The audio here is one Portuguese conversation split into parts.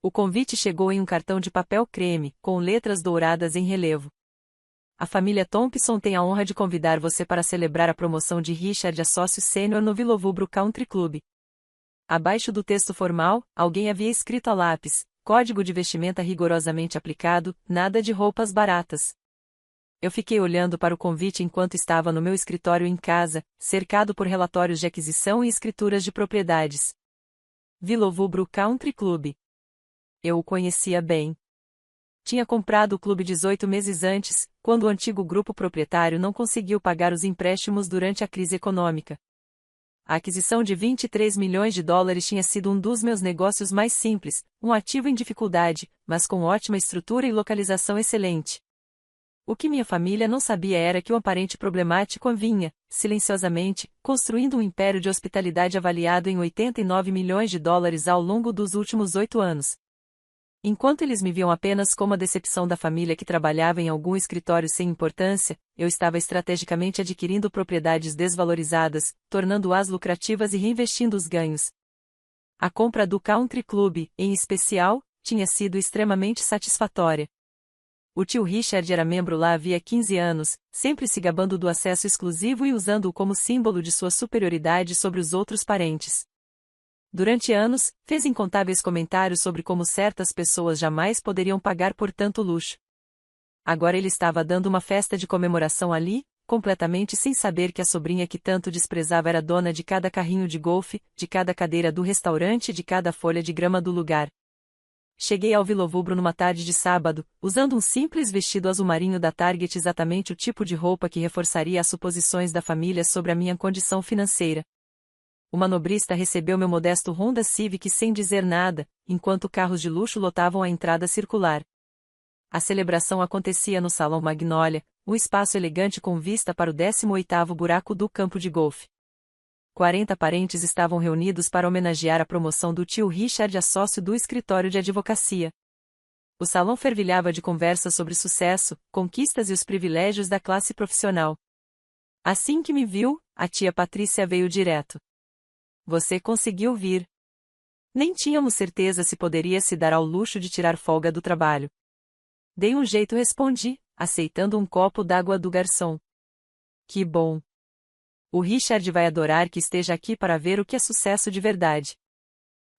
O convite chegou em um cartão de papel creme, com letras douradas em relevo. A família Thompson tem a honra de convidar você para celebrar a promoção de Richard a sócio sênior no Villovubro Country Club. Abaixo do texto formal, alguém havia escrito a lápis: código de vestimenta rigorosamente aplicado, nada de roupas baratas. Eu fiquei olhando para o convite enquanto estava no meu escritório em casa, cercado por relatórios de aquisição e escrituras de propriedades. Villovubro Country Club. Eu o conhecia bem. Tinha comprado o clube 18 meses antes, quando o antigo grupo proprietário não conseguiu pagar os empréstimos durante a crise econômica. A aquisição de 23 milhões de dólares tinha sido um dos meus negócios mais simples, um ativo em dificuldade, mas com ótima estrutura e localização excelente. O que minha família não sabia era que o aparente problemático vinha, silenciosamente, construindo um império de hospitalidade avaliado em 89 milhões de dólares ao longo dos últimos 8 anos. Enquanto eles me viam apenas como a decepção da família que trabalhava em algum escritório sem importância, eu estava estrategicamente adquirindo propriedades desvalorizadas, tornando-as lucrativas e reinvestindo os ganhos. A compra do Country Club, em especial, tinha sido extremamente satisfatória. O tio Richard era membro lá havia 15 anos, sempre se gabando do acesso exclusivo e usando-o como símbolo de sua superioridade sobre os outros parentes. Durante anos, fez incontáveis comentários sobre como certas pessoas jamais poderiam pagar por tanto luxo. Agora ele estava dando uma festa de comemoração ali, completamente sem saber que a sobrinha que tanto desprezava era dona de cada carrinho de golfe, de cada cadeira do restaurante e de cada folha de grama do lugar. Cheguei ao Villovubro numa tarde de sábado, usando um simples vestido azul marinho da Target, exatamente o tipo de roupa que reforçaria as suposições da família sobre a minha condição financeira. O manobrista recebeu meu modesto Honda Civic sem dizer nada, enquanto carros de luxo lotavam a entrada circular. A celebração acontecia no Salão Magnolia, um espaço elegante com vista para o 18º buraco do campo de golfe. 40 parentes estavam reunidos para homenagear a promoção do tio Richard a sócio do escritório de advocacia. O salão fervilhava de conversas sobre sucesso, conquistas e os privilégios da classe profissional. Assim que me viu, a tia Patrícia veio direto. Você conseguiu vir. Nem tínhamos certeza se poderia se dar ao luxo de tirar folga do trabalho. Dei um jeito, respondi, aceitando um copo d'água do garçom. Que bom. O Richard vai adorar que esteja aqui para ver o que é sucesso de verdade.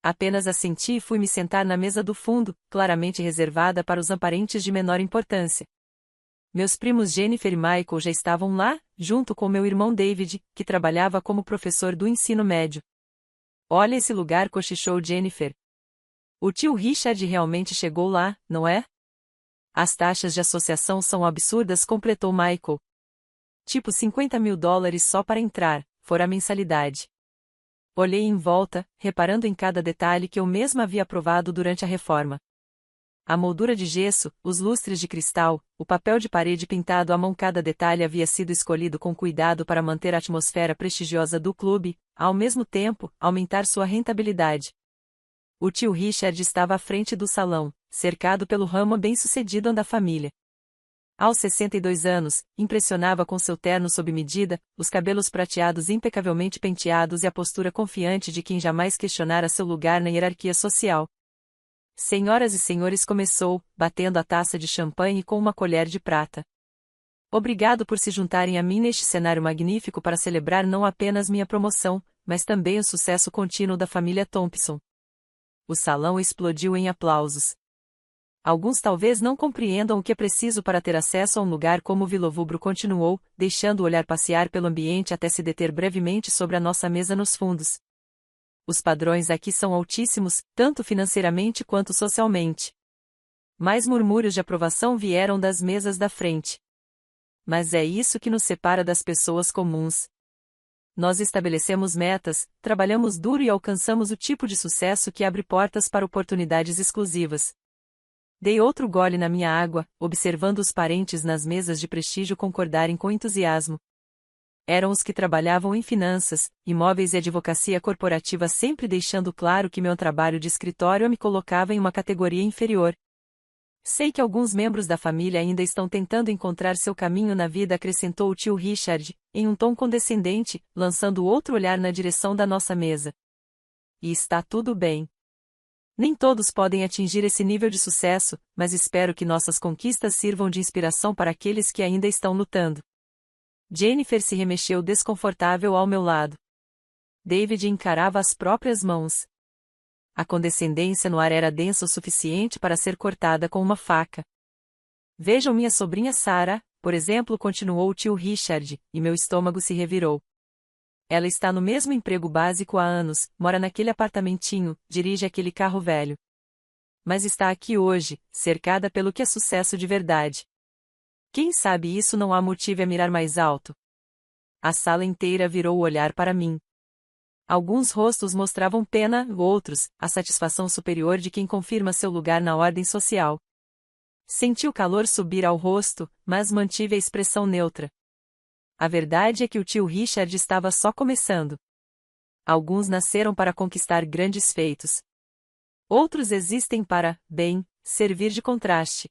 Apenas assenti e fui me sentar na mesa do fundo, claramente reservada para os parentes de menor importância. Meus primos Jennifer e Michael já estavam lá, junto com meu irmão David, que trabalhava como professor do ensino médio. Olha esse lugar, cochichou Jennifer. O tio Richard realmente chegou lá, não é? As taxas de associação são absurdas, completou Michael. Tipo 50 mil dólares só para entrar, fora a mensalidade. Olhei em volta, reparando em cada detalhe que eu mesma havia aprovado durante a reforma. A moldura de gesso, os lustres de cristal, o papel de parede pintado à mão, cada detalhe havia sido escolhido com cuidado para manter a atmosfera prestigiosa do clube, ao mesmo tempo, aumentar sua rentabilidade. O tio Richard estava à frente do salão, cercado pelo ramo bem-sucedido da família. Aos 62 anos, impressionava com seu terno sob medida, os cabelos prateados impecavelmente penteados e a postura confiante de quem jamais questionara seu lugar na hierarquia social. Senhoras e senhores, começou, batendo a taça de champanhe com uma colher de prata. Obrigado por se juntarem a mim neste cenário magnífico para celebrar não apenas minha promoção, mas também o sucesso contínuo da família Thompson. O salão explodiu em aplausos. Alguns talvez não compreendam o que é preciso para ter acesso a um lugar como o Villovubro, continuou, deixando o olhar passear pelo ambiente até se deter brevemente sobre a nossa mesa nos fundos. Os padrões aqui são altíssimos, tanto financeiramente quanto socialmente. Mais murmúrios de aprovação vieram das mesas da frente. Mas é isso que nos separa das pessoas comuns. Nós estabelecemos metas, trabalhamos duro e alcançamos o tipo de sucesso que abre portas para oportunidades exclusivas. Dei outro gole na minha água, observando os parentes nas mesas de prestígio concordarem com entusiasmo. Eram os que trabalhavam em finanças, imóveis e advocacia corporativa, sempre deixando claro que meu trabalho de escritório me colocava em uma categoria inferior. Sei que alguns membros da família ainda estão tentando encontrar seu caminho na vida, acrescentou o tio Richard, em um tom condescendente, lançando outro olhar na direção da nossa mesa. E está tudo bem. Nem todos podem atingir esse nível de sucesso, mas espero que nossas conquistas sirvam de inspiração para aqueles que ainda estão lutando. Jennifer se remexeu desconfortável ao meu lado. David encarava as próprias mãos. A condescendência no ar era densa o suficiente para ser cortada com uma faca. Vejam minha sobrinha Sarah, por exemplo, continuou o tio Richard, e meu estômago se revirou. Ela está no mesmo emprego básico há anos, mora naquele apartamentinho, dirige aquele carro velho. Mas está aqui hoje, cercada pelo que é sucesso de verdade. Quem sabe isso não a motive a mirar mais alto? A sala inteira virou o olhar para mim. Alguns rostos mostravam pena, outros, a satisfação superior de quem confirma seu lugar na ordem social. Senti o calor subir ao rosto, mas mantive a expressão neutra. A verdade é que o tio Richard estava só começando. Alguns nasceram para conquistar grandes feitos. Outros existem para, bem, servir de contraste.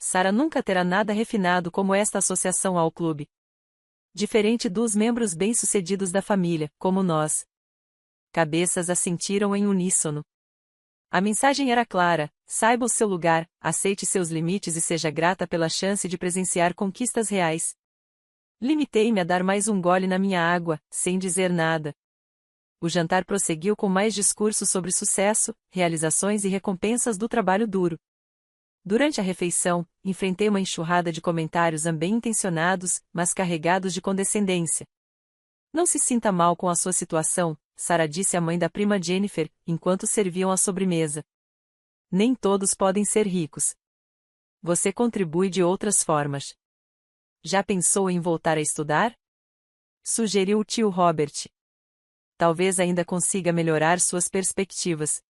Sarah nunca terá nada refinado como esta associação ao clube. Diferente dos membros bem-sucedidos da família, como nós. Cabeças assentiram em uníssono. A mensagem era clara: saiba o seu lugar, aceite seus limites e seja grata pela chance de presenciar conquistas reais. Limitei-me a dar mais um gole na minha água, sem dizer nada. O jantar prosseguiu com mais discursos sobre sucesso, realizações e recompensas do trabalho duro. Durante a refeição, enfrentei uma enxurrada de comentários bem-intencionados, mas carregados de condescendência. Não se sinta mal com a sua situação, Sarah disse à mãe da prima Jennifer, enquanto serviam a sobremesa. Nem todos podem ser ricos. Você contribui de outras formas. Já pensou em voltar a estudar? Sugeriu o tio Robert. Talvez ainda consiga melhorar suas perspectivas.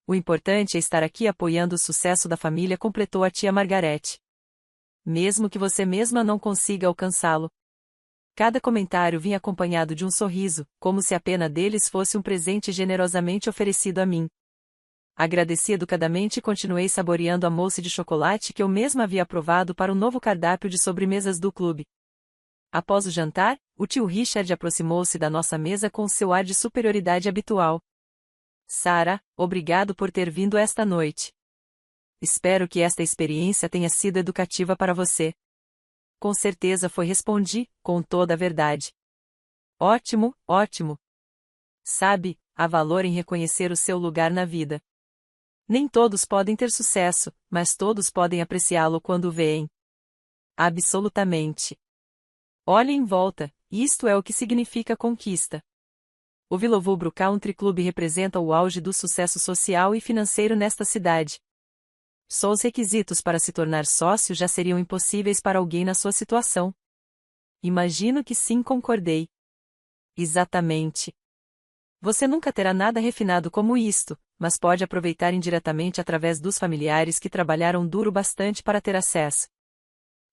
O importante é estar aqui apoiando o sucesso da família, completou a tia Margaret. Mesmo que você mesma não consiga alcançá-lo. Cada comentário vinha acompanhado de um sorriso, como se a pena deles fosse um presente generosamente oferecido a mim. Agradeci educadamente e continuei saboreando a mousse de chocolate que eu mesma havia aprovado para o novo cardápio de sobremesas do clube. Após o jantar, o tio Richard aproximou-se da nossa mesa com seu ar de superioridade habitual. Sarah, obrigado por ter vindo esta noite. Espero que esta experiência tenha sido educativa para você. Com certeza foi, respondi, com toda a verdade. Ótimo, ótimo. Sabe, há valor em reconhecer o seu lugar na vida. Nem todos podem ter sucesso, mas todos podem apreciá-lo quando o veem. Absolutamente. Olhe em volta, isto é o que significa conquista. O Willowbrook Country Club representa o auge do sucesso social e financeiro nesta cidade. Só os requisitos para se tornar sócio já seriam impossíveis para alguém na sua situação. Imagino que sim, concordei. Exatamente. Você nunca terá nada refinado como isto, mas pode aproveitar indiretamente através dos familiares que trabalharam duro bastante para ter acesso.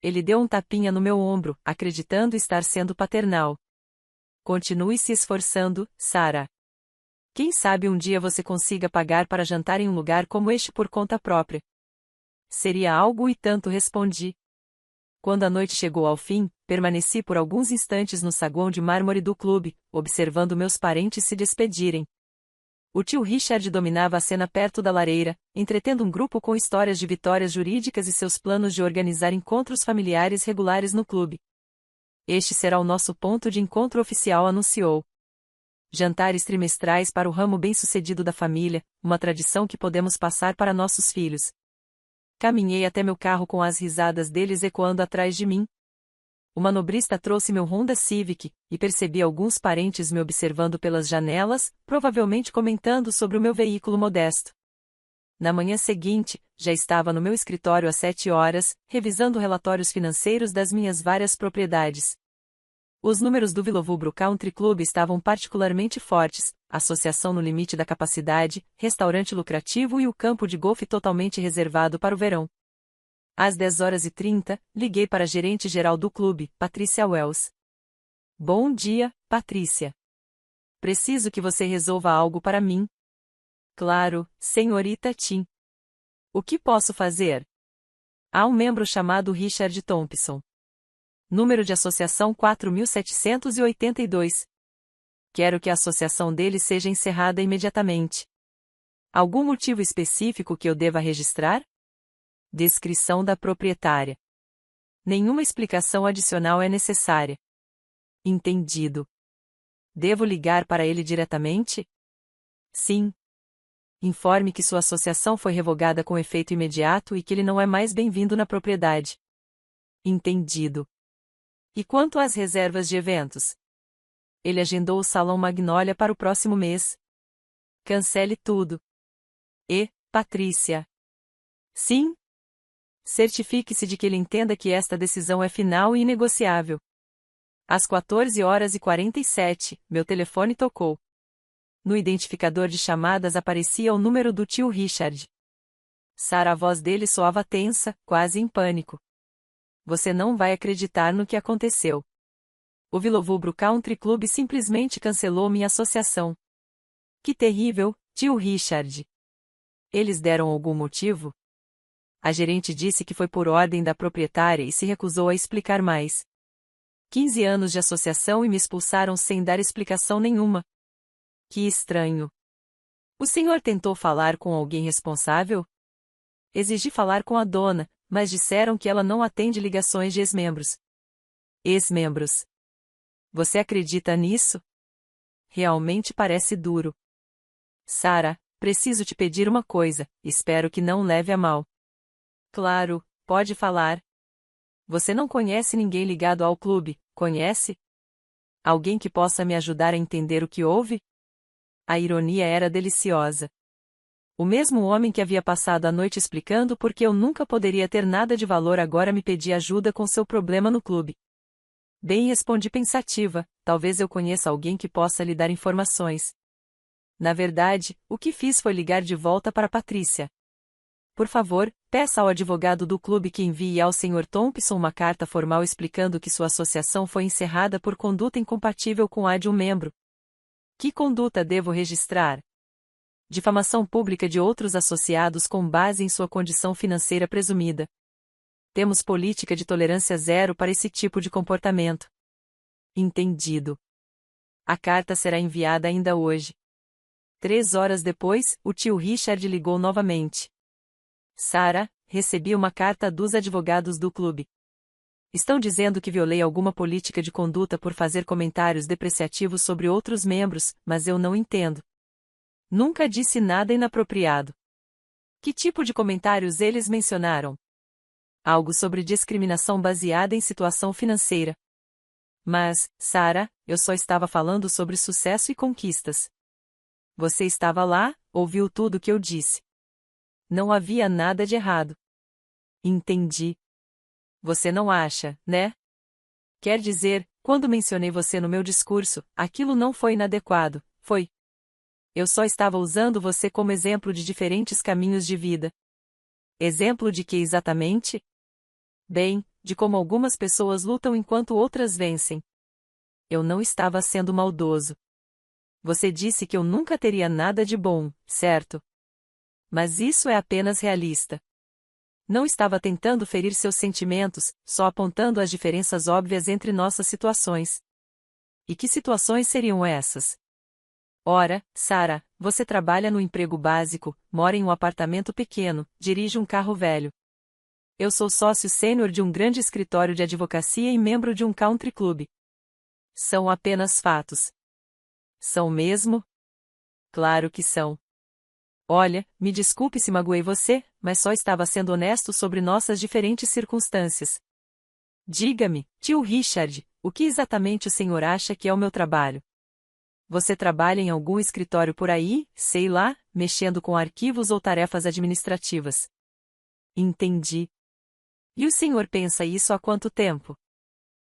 Ele deu um tapinha no meu ombro, acreditando estar sendo paternal. Continue se esforçando, Sarah. Quem sabe um dia você consiga pagar para jantar em um lugar como este por conta própria. Seria algo e tanto, respondi. Quando a noite chegou ao fim, permaneci por alguns instantes no saguão de mármore do clube, observando meus parentes se despedirem. O tio Richard dominava a cena perto da lareira, entretendo um grupo com histórias de vitórias jurídicas e seus planos de organizar encontros familiares regulares no clube. Este será o nosso ponto de encontro oficial, anunciou. Jantares trimestrais para o ramo bem-sucedido da família, uma tradição que podemos passar para nossos filhos. Caminhei até meu carro com as risadas deles ecoando atrás de mim. O manobrista trouxe meu Honda Civic, e percebi alguns parentes me observando pelas janelas, provavelmente comentando sobre o meu veículo modesto. Na manhã seguinte, já estava no meu escritório às 7 horas, revisando relatórios financeiros das minhas várias propriedades. Os números do Willowbrook Country Club estavam particularmente fortes, associação no limite da capacidade, restaurante lucrativo e o campo de golfe totalmente reservado para o verão. Às 10h30, liguei para a gerente-geral do clube, Patricia Wells. Bom dia, Patrícia. Preciso que você resolva algo para mim. Claro, senhorita Tim. O que posso fazer? Há um membro chamado Richard Thompson. Número de associação 4782. Quero que a associação dele seja encerrada imediatamente. Algum motivo específico que eu deva registrar? Descrição da proprietária. Nenhuma explicação adicional é necessária. Entendido. Devo ligar para ele diretamente? Sim. Informe que sua associação foi revogada com efeito imediato e que ele não é mais bem-vindo na propriedade. Entendido. E quanto às reservas de eventos? Ele agendou o Salão Magnólia para o próximo mês. Cancele tudo. E, Patrícia. Sim? Certifique-se de que ele entenda que esta decisão é final e inegociável. Às 14h47, meu telefone tocou. No identificador de chamadas aparecia o número do tio Richard. Sarah, a voz dele soava tensa, quase em pânico. Você não vai acreditar no que aconteceu. O Willowbrook Country Club simplesmente cancelou minha associação. Que terrível, tio Richard. Eles deram algum motivo? A gerente disse que foi por ordem da proprietária e se recusou a explicar mais. 15 anos de associação e me expulsaram sem dar explicação nenhuma. Que estranho. O senhor tentou falar com alguém responsável? Exigi falar com a dona, mas disseram que ela não atende ligações de ex-membros. Ex-membros. Você acredita nisso? Realmente parece duro. Sarah, preciso te pedir uma coisa, espero que não leve a mal. Claro, pode falar. Você não conhece ninguém ligado ao clube, conhece? Alguém que possa me ajudar a entender o que houve? A ironia era deliciosa. O mesmo homem que havia passado a noite explicando por que eu nunca poderia ter nada de valor agora me pedia ajuda com seu problema no clube. Bem, respondi pensativa, talvez eu conheça alguém que possa lhe dar informações. Na verdade, o que fiz foi ligar de volta para Patrícia. Por favor, peça ao advogado do clube que envie ao Sr. Thompson uma carta formal explicando que sua associação foi encerrada por conduta incompatível com a de um membro. Que conduta devo registrar? Difamação pública de outros associados com base em sua condição financeira presumida. Temos política de tolerância zero para esse tipo de comportamento. Entendido. A carta será enviada ainda hoje. 3 horas depois, o tio Richard ligou novamente. Sarah, recebi uma carta dos advogados do clube. Estão dizendo que violei alguma política de conduta por fazer comentários depreciativos sobre outros membros, mas eu não entendo. Nunca disse nada inapropriado. Que tipo de comentários eles mencionaram? Algo sobre discriminação baseada em situação financeira. Mas, Sarah, eu só estava falando sobre sucesso e conquistas. Você estava lá, ouviu tudo o que eu disse. Não havia nada de errado. Entendi. Você não acha, né? Quer dizer, quando mencionei você no meu discurso, aquilo não foi inadequado, foi. Eu só estava usando você como exemplo de diferentes caminhos de vida. Exemplo de que exatamente? Bem, de como algumas pessoas lutam enquanto outras vencem. Eu não estava sendo maldoso. Você disse que eu nunca teria nada de bom, certo? Mas isso é apenas realista. Não estava tentando ferir seus sentimentos, só apontando as diferenças óbvias entre nossas situações. E que situações seriam essas? Ora, Sarah, você trabalha no emprego básico, mora em um apartamento pequeno, dirige um carro velho. Eu sou sócio sênior de um grande escritório de advocacia e membro de um country club. São apenas fatos. São mesmo? Claro que são. Olha, me desculpe se magoei você, mas só estava sendo honesto sobre nossas diferentes circunstâncias. Diga-me, tio Richard, o que exatamente o senhor acha que é o meu trabalho? Você trabalha em algum escritório por aí, sei lá, mexendo com arquivos ou tarefas administrativas. Entendi. E o senhor pensa isso há quanto tempo?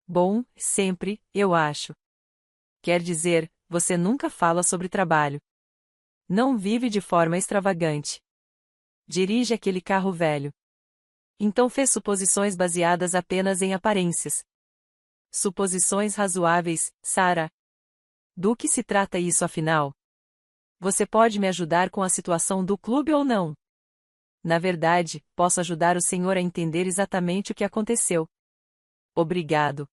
Bom, sempre, eu acho. Quer dizer, você nunca fala sobre trabalho. Não vive de forma extravagante. Dirige aquele carro velho. Então fez suposições baseadas apenas em aparências. Suposições razoáveis, Sarah. Do que se trata isso afinal? Você pode me ajudar com a situação do clube ou não? Na verdade, posso ajudar o senhor a entender exatamente o que aconteceu. Obrigado.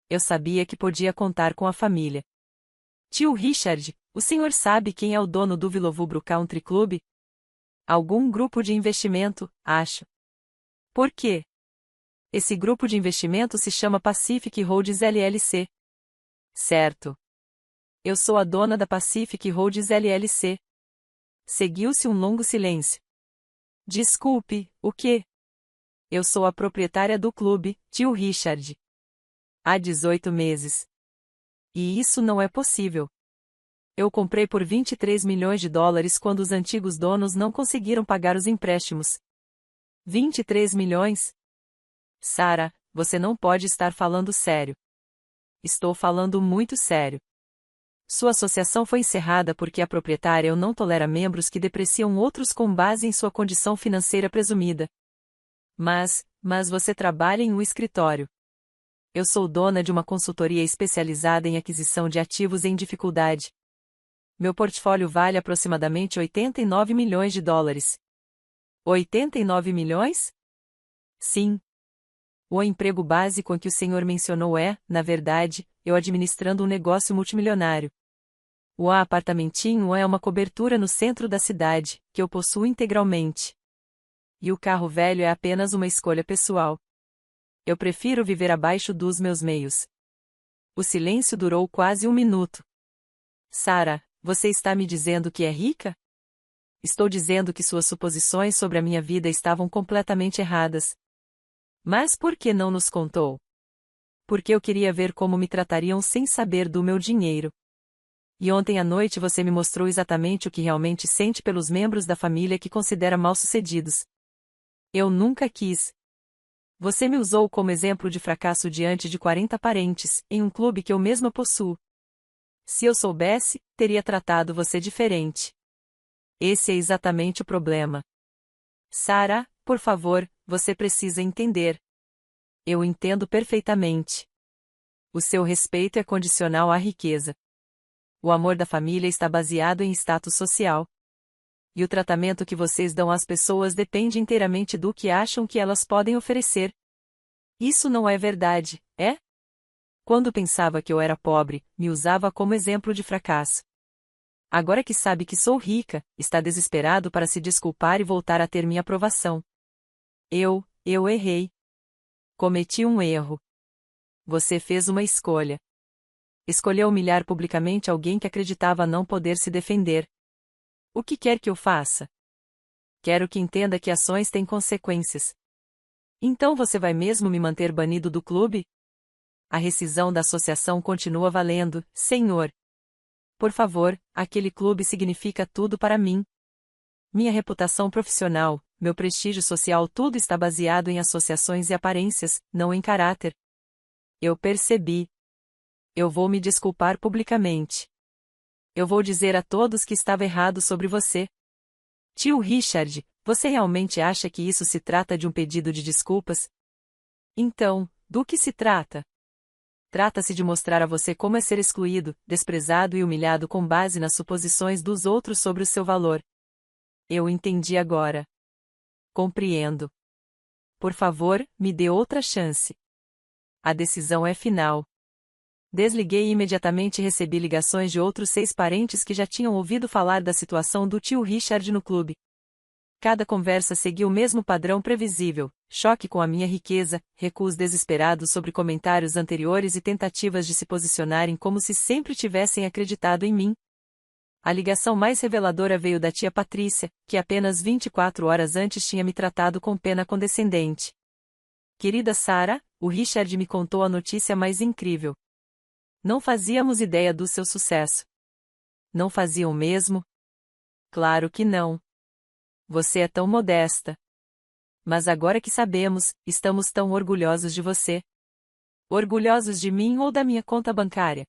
Eu sabia que podia contar com a família. Tio Richard, o senhor sabe quem é o dono do Willowbrook Country Club? Algum grupo de investimento, acho. Por quê? Esse grupo de investimento se chama Pacific Roads LLC. Certo. Eu sou a dona da Pacific Roads LLC. Seguiu-se um longo silêncio. Desculpe, o quê? Eu sou a proprietária do clube, tio Richard. Há 18 meses. E isso não é possível. Eu comprei por 23 milhões de dólares quando os antigos donos não conseguiram pagar os empréstimos. 23 milhões? Sarah, você não pode estar falando sério. Estou falando muito sério. Sua associação foi encerrada porque a proprietária não tolera membros que depreciam outros com base em sua condição financeira presumida. Mas você trabalha em um escritório. Eu sou dona de uma consultoria especializada em aquisição de ativos em dificuldade. Meu portfólio vale aproximadamente 89 milhões de dólares. 89 milhões? Sim. O emprego básico que o senhor mencionou é, na verdade, eu administrando um negócio multimilionário. O apartamentinho é uma cobertura no centro da cidade, que eu possuo integralmente. E o carro velho é apenas uma escolha pessoal. Eu prefiro viver abaixo dos meus meios. O silêncio durou quase 1 minuto. Sarah, você está me dizendo que é rica? Estou dizendo que suas suposições sobre a minha vida estavam completamente erradas. Mas por que não nos contou? Porque eu queria ver como me tratariam sem saber do meu dinheiro. E ontem à noite você me mostrou exatamente o que realmente sente pelos membros da família que considera mal-sucedidos. Eu nunca quis. Você me usou como exemplo de fracasso diante de 40 parentes, em um clube que eu mesma possuo. Se eu soubesse, teria tratado você diferente. Esse é exatamente o problema. Sarah, por favor, você precisa entender. Eu entendo perfeitamente. O seu respeito é condicional à riqueza. O amor da família está baseado em status social. E o tratamento que vocês dão às pessoas depende inteiramente do que acham que elas podem oferecer. Isso não é verdade, é? Quando pensava que eu era pobre, me usava como exemplo de fracasso. Agora que sabe que sou rica, está desesperado para se desculpar e voltar a ter minha aprovação. Eu errei. Cometi um erro. Você fez uma escolha. Escolheu humilhar publicamente alguém que acreditava não poder se defender. O que quer que eu faça? Quero que entenda que ações têm consequências. Então você vai mesmo me manter banido do clube? A rescisão da associação continua valendo, senhor. Por favor, aquele clube significa tudo para mim. Minha reputação profissional, meu prestígio social, tudo está baseado em associações e aparências, não em caráter. Eu percebi. Eu vou me desculpar publicamente. Eu vou dizer a todos que estava errado sobre você. Tio Richard, você realmente acha que isso se trata de um pedido de desculpas? Então, do que se trata? Trata-se de mostrar a você como é ser excluído, desprezado e humilhado com base nas suposições dos outros sobre o seu valor. Eu entendi agora. Compreendo. Por favor, me dê outra chance. A decisão é final. Desliguei e imediatamente recebi ligações de outros 6 parentes que já tinham ouvido falar da situação do tio Richard no clube. Cada conversa seguiu o mesmo padrão previsível: choque com a minha riqueza, recuos desesperados sobre comentários anteriores e tentativas de se posicionarem como se sempre tivessem acreditado em mim. A ligação mais reveladora veio da tia Patrícia, que apenas 24 horas antes tinha me tratado com pena condescendente. Querida Sarah, o Richard me contou a notícia mais incrível. Não fazíamos ideia do seu sucesso. Não faziam mesmo? Claro que não. Você é tão modesta. Mas agora que sabemos, estamos tão orgulhosos de você. Orgulhosos de mim ou da minha conta bancária?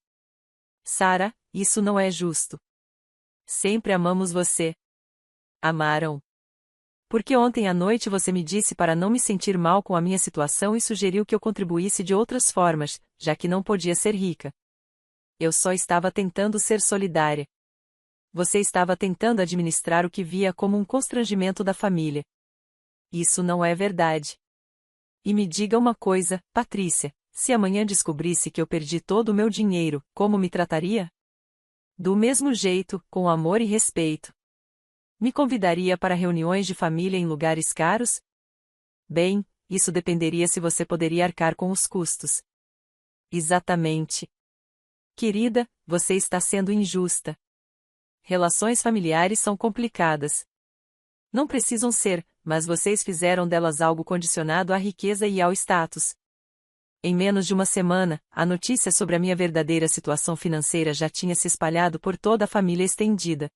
Sarah, isso não é justo. Sempre amamos você. Amaram. Porque ontem à noite você me disse para não me sentir mal com a minha situação e sugeriu que eu contribuísse de outras formas, já que não podia ser rica. Eu só estava tentando ser solidária. Você estava tentando administrar o que via como um constrangimento da família. Isso não é verdade. E me diga uma coisa, Patrícia, se amanhã descobrisse que eu perdi todo o meu dinheiro, como me trataria? Do mesmo jeito, com amor e respeito. Me convidaria para reuniões de família em lugares caros? Bem, isso dependeria se você poderia arcar com os custos. Exatamente. Querida, você está sendo injusta. Relações familiares são complicadas. Não precisam ser, mas vocês fizeram delas algo condicionado à riqueza e ao status. Em menos de uma semana, a notícia sobre a minha verdadeira situação financeira já tinha se espalhado por toda a família estendida.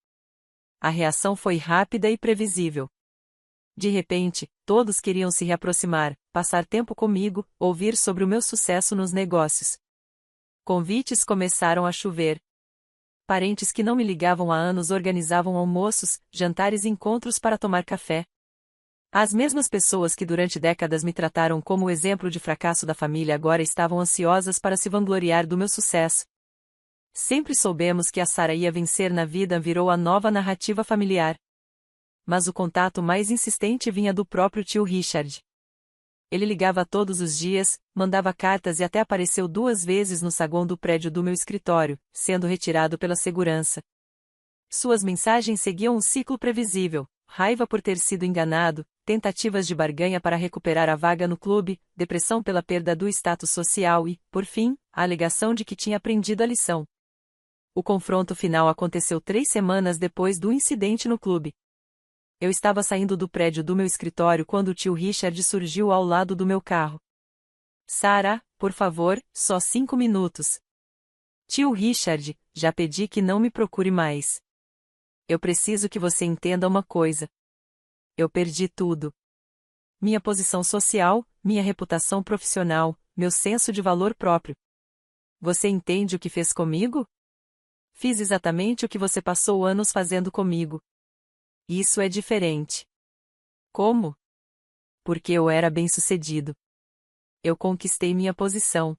A reação foi rápida e previsível. De repente, todos queriam se reaproximar, passar tempo comigo, ouvir sobre o meu sucesso nos negócios. Convites começaram a chover. Parentes que não me ligavam há anos organizavam almoços, jantares e encontros para tomar café. As mesmas pessoas que durante décadas me trataram como o exemplo de fracasso da família agora estavam ansiosas para se vangloriar do meu sucesso. Sempre soubemos que a Sarah ia vencer na vida virou a nova narrativa familiar. Mas o contato mais insistente vinha do próprio tio Richard. Ele ligava todos os dias, mandava cartas e até apareceu 2 vezes no saguão do prédio do meu escritório, sendo retirado pela segurança. Suas mensagens seguiam um ciclo previsível: raiva por ter sido enganado, tentativas de barganha para recuperar a vaga no clube, depressão pela perda do status social e, por fim, a alegação de que tinha aprendido a lição. O confronto final aconteceu 3 semanas depois do incidente no clube. Eu estava saindo do prédio do meu escritório quando o tio Richard surgiu ao lado do meu carro. Sarah, por favor, só 5 minutos. Tio Richard, já pedi que não me procure mais. Eu preciso que você entenda uma coisa. Eu perdi tudo. Minha posição social, minha reputação profissional, meu senso de valor próprio. Você entende o que fez comigo? Fiz exatamente o que você passou anos fazendo comigo. Isso é diferente. Como? Porque eu era bem-sucedido. Eu conquistei minha posição.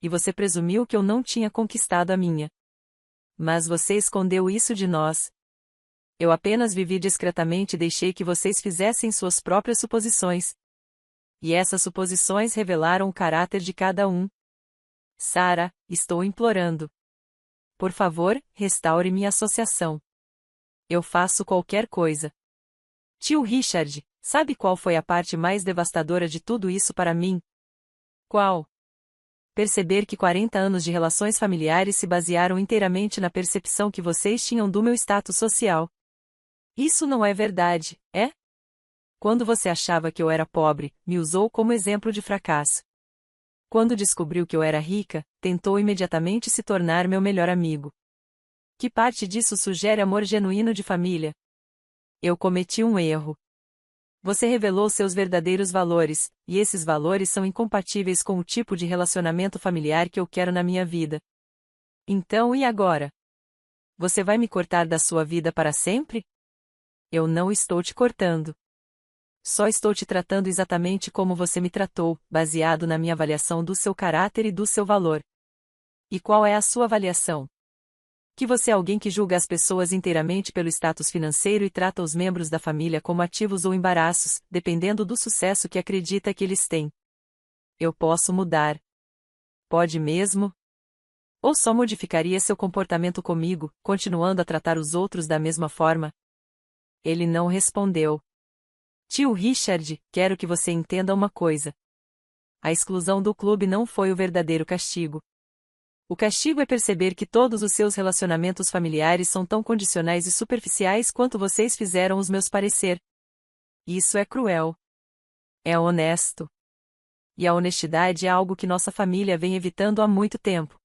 E você presumiu que eu não tinha conquistado a minha. Mas você escondeu isso de nós. Eu apenas vivi discretamente e deixei que vocês fizessem suas próprias suposições. E essas suposições revelaram o caráter de cada um. Sarah, estou implorando. Por favor, restaure minha associação. Eu faço qualquer coisa. Tio Richard, sabe qual foi a parte mais devastadora de tudo isso para mim? Qual? Perceber que 40 anos de relações familiares se basearam inteiramente na percepção que vocês tinham do meu status social. Isso não é verdade, é? Quando você achava que eu era pobre, me usou como exemplo de fracasso. Quando descobriu que eu era rica, tentou imediatamente se tornar meu melhor amigo. Que parte disso sugere amor genuíno de família? Eu cometi um erro. Você revelou seus verdadeiros valores, e esses valores são incompatíveis com o tipo de relacionamento familiar que eu quero na minha vida. Então e agora? Você vai me cortar da sua vida para sempre? Eu não estou te cortando. Só estou te tratando exatamente como você me tratou, baseado na minha avaliação do seu caráter e do seu valor. E qual é a sua avaliação? Que você é alguém que julga as pessoas inteiramente pelo status financeiro e trata os membros da família como ativos ou embaraços, dependendo do sucesso que acredita que eles têm. Eu posso mudar. Pode mesmo? Ou só modificaria seu comportamento comigo, continuando a tratar os outros da mesma forma? Ele não respondeu. Tio Richard, quero que você entenda uma coisa. A exclusão do clube não foi o verdadeiro castigo. O castigo é perceber que todos os seus relacionamentos familiares são tão condicionais e superficiais quanto vocês fizeram os meus parecer. Isso é cruel. É honesto. E a honestidade é algo que nossa família vem evitando há muito tempo.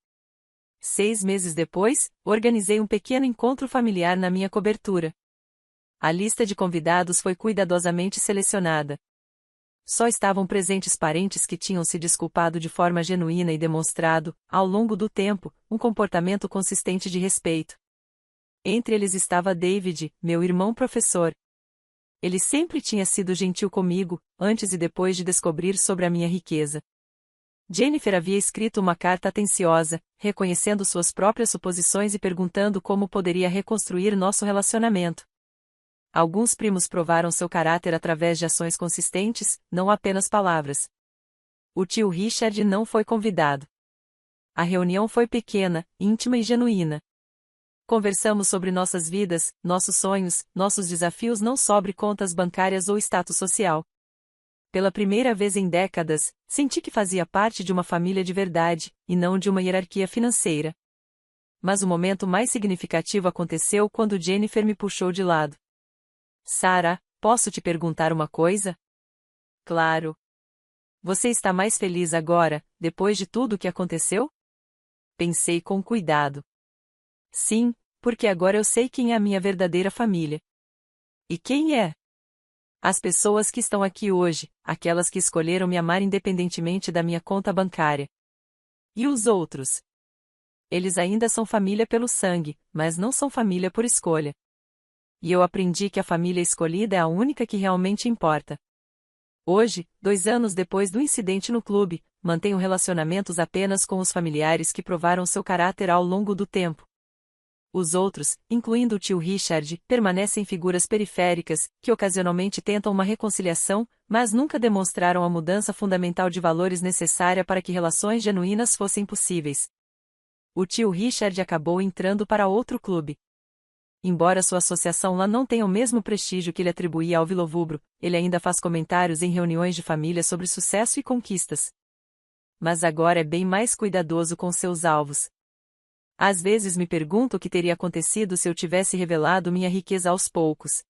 6 meses depois, organizei um pequeno encontro familiar na minha cobertura. A lista de convidados foi cuidadosamente selecionada. Só estavam presentes parentes que tinham se desculpado de forma genuína e demonstrado, ao longo do tempo, um comportamento consistente de respeito. Entre eles estava David, meu irmão professor. Ele sempre tinha sido gentil comigo, antes e depois de descobrir sobre a minha riqueza. Jennifer havia escrito uma carta atenciosa, reconhecendo suas próprias suposições e perguntando como poderia reconstruir nosso relacionamento. Alguns primos provaram seu caráter através de ações consistentes, não apenas palavras. O tio Richard não foi convidado. A reunião foi pequena, íntima e genuína. Conversamos sobre nossas vidas, nossos sonhos, nossos desafios, não sobre contas bancárias ou status social. Pela primeira vez em décadas, senti que fazia parte de uma família de verdade, e não de uma hierarquia financeira. Mas o momento mais significativo aconteceu quando Jennifer me puxou de lado. Sarah, posso te perguntar uma coisa? Claro. Você está mais feliz agora, depois de tudo o que aconteceu? Pensei com cuidado. Sim, porque agora eu sei quem é a minha verdadeira família. E quem é? As pessoas que estão aqui hoje, aquelas que escolheram me amar independentemente da minha conta bancária. E os outros? Eles ainda são família pelo sangue, mas não são família por escolha. E eu aprendi que a família escolhida é a única que realmente importa. Hoje, 2 anos depois do incidente no clube, mantenho relacionamentos apenas com os familiares que provaram seu caráter ao longo do tempo. Os outros, incluindo o tio Richard, permanecem figuras periféricas, que ocasionalmente tentam uma reconciliação, mas nunca demonstraram a mudança fundamental de valores necessária para que relações genuínas fossem possíveis. O tio Richard acabou entrando para outro clube. Embora sua associação lá não tenha o mesmo prestígio que ele atribuía ao Vilovubro, ele ainda faz comentários em reuniões de família sobre sucesso e conquistas. Mas agora é bem mais cuidadoso com seus alvos. Às vezes me pergunto o que teria acontecido se eu tivesse revelado minha riqueza aos poucos.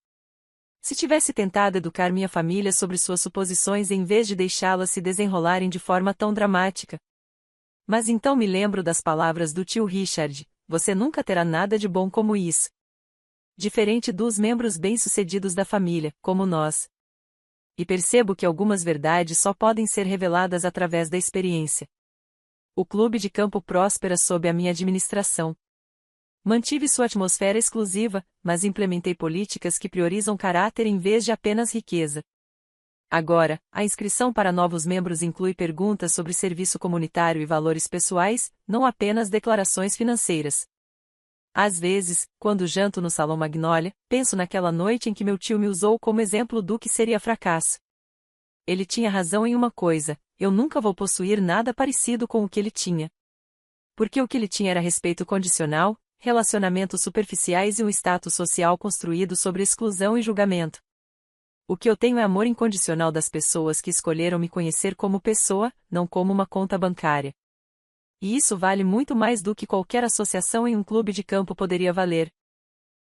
Se tivesse tentado educar minha família sobre suas suposições em vez de deixá-las se desenrolarem de forma tão dramática. Mas então me lembro das palavras do tio Richard: você nunca terá nada de bom como isso. Diferente dos membros bem-sucedidos da família, como nós. E percebo que algumas verdades só podem ser reveladas através da experiência. O clube de campo próspera sob a minha administração. Mantive sua atmosfera exclusiva, mas implementei políticas que priorizam caráter em vez de apenas riqueza. Agora, a inscrição para novos membros inclui perguntas sobre serviço comunitário e valores pessoais, não apenas declarações financeiras. Às vezes, quando janto no Salão Magnolia, penso naquela noite em que meu tio me usou como exemplo do que seria fracasso. Ele tinha razão em uma coisa: eu nunca vou possuir nada parecido com o que ele tinha. Porque o que ele tinha era respeito condicional, relacionamentos superficiais e um status social construído sobre exclusão e julgamento. O que eu tenho é amor incondicional das pessoas que escolheram me conhecer como pessoa, não como uma conta bancária. E isso vale muito mais do que qualquer associação em um clube de campo poderia valer.